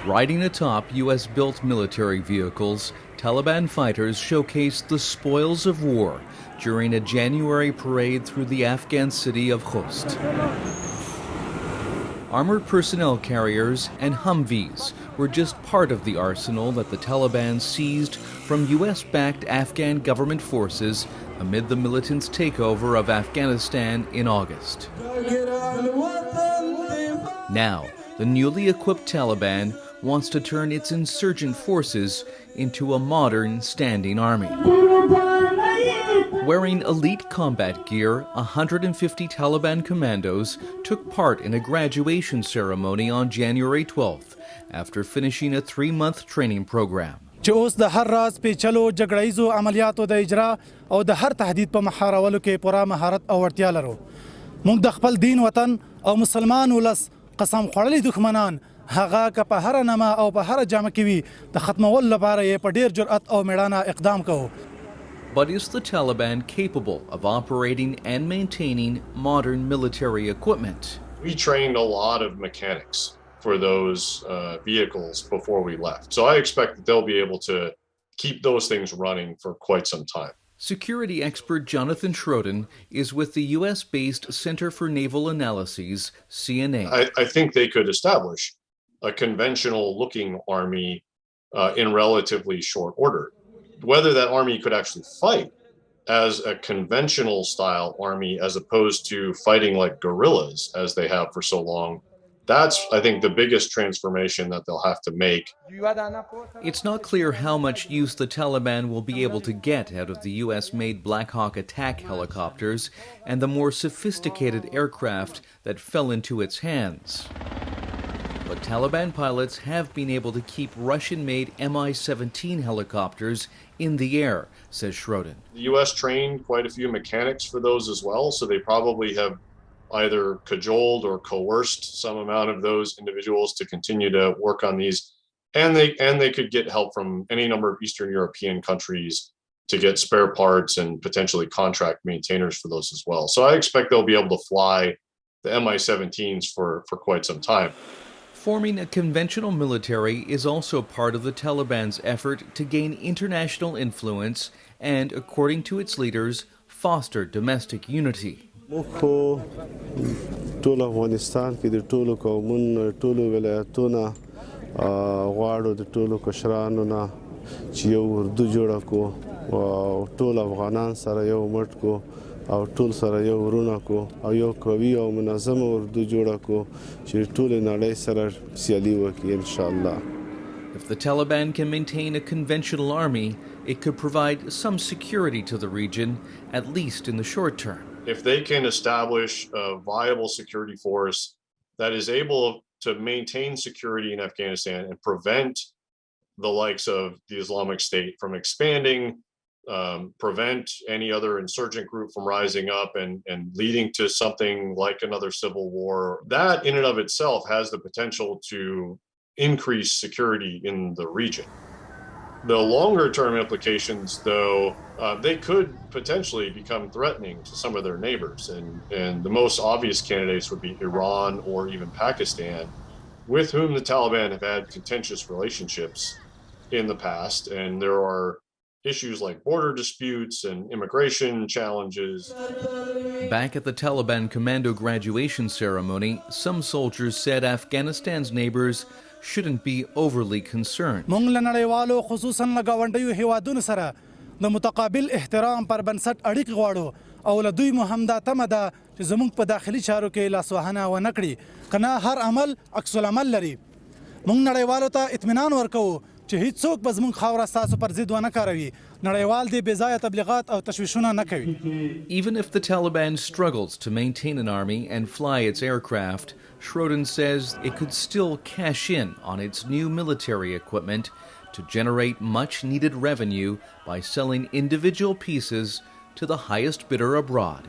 Riding atop U.S.-built military vehicles, Taliban fighters showcased the spoils of war during a January parade through the Afghan city of Khost. Armored personnel carriers and Humvees were just part of the arsenal that the Taliban seized from U.S.-backed Afghan government forces amid the militants' takeover of Afghanistan in August. Now, the newly equipped Taliban wants to turn its insurgent forces into a modern standing army. Wearing elite combat gear, 150 Taliban commandos took part in a graduation ceremony on January 12th after finishing a 3-month training program. چې اوس د هر راز پیچلو جګړهیزو عملیاتو د اجرا او د هر تهدید په محارولو کې پوره مهارت او وړتیا لرو. موږ د خپل دین وطن او مسلمان ولس قسم خوړلي دښمنان هغه که په هر نامه او په هر جامه کې وي د ختمولو لپاره یې په ډېر جرأت او میړانه اقدام کوو. But is the Taliban capable of operating and maintaining modern military equipment? We trained a lot of mechanics for those vehicles before we left. So I expect that they'll be able to keep those things running for quite some time. Security expert Jonathan Schroden is with the U.S.-based Center for Naval Analyses, CNA. I think they could establish a conventional-looking army in relatively short order. Whether that army could actually fight as a conventional style army as opposed to fighting like guerrillas as they have for so long, that's, I think, the biggest transformation that they'll have to make. It's not clear how much use the Taliban will be able to get out of the U.S.-made Black Hawk attack helicopters and the more sophisticated aircraft that fell into its hands. But Taliban pilots have been able to keep Russian-made Mi-17 helicopters in the air, says Schroden. The U.S. trained quite a few mechanics for those as well, so they probably have either cajoled or coerced some amount of those individuals to continue to work on these. And they could get help from any number of Eastern European countries to get spare parts and potentially contract maintainers for those as well. So I expect they'll be able to fly the Mi-17s for quite some time. Forming a conventional military is also part of the Taliban's effort to gain international influence and, according to its leaders, foster domestic unity. ټول افغانستان کې د ټولو قومونو ټولو ولایتونو غواړو د ټولو کشرانو نه چې یو اردو جوړ کړو او ټول افغانان سره یو مټ کو او ټول سره یو ورونه کو او یو قوي او منظم اردو جوړ کو چې ټول نړۍ سره سیالي وکړي ان شاء الله. If the Taliban can maintain a conventional army, it could provide some security to the region, at least in the short term. If they can establish a viable security force that is able to maintain security in Afghanistan and prevent the likes of the Islamic State from expanding, prevent any other insurgent group from rising up and leading to something like another civil war, that in and of itself has the potential to increase security in the region. The longer term implications, though, they could potentially become threatening to some of their neighbors. And the most obvious candidates would be Iran or even Pakistan, with whom the Taliban have had contentious relationships in the past. And there are issues like border disputes and immigration challenges. Back at the Taliban commando graduation ceremony, some soldiers said Afghanistan's neighbors shouldn't be overly concerned. موږ له نړیوالو خصوصاً له ګاونډیو هیوادونو سره د متقابل احترام پر بنسټ اړیکې غواړو او له دوی مو همدا تمه ده چې زموږ په داخلي چارو کې لاسوهنه ونه کړي که نه هر عمل عکس العمل لري. موږ نړیوالو ته اطمینان ورکوو چې هیڅوک به زموږ خاوره ستاسو پر ضد ونه کاروي. نړیوال دې بې ځایه تبلیغات او تشویشونه نه کوي. Even if the Taliban struggles to maintain an army and fly its aircraft, Schroden says it could still cash in on its new military equipment to generate much-needed revenue by selling individual pieces to the highest bidder abroad.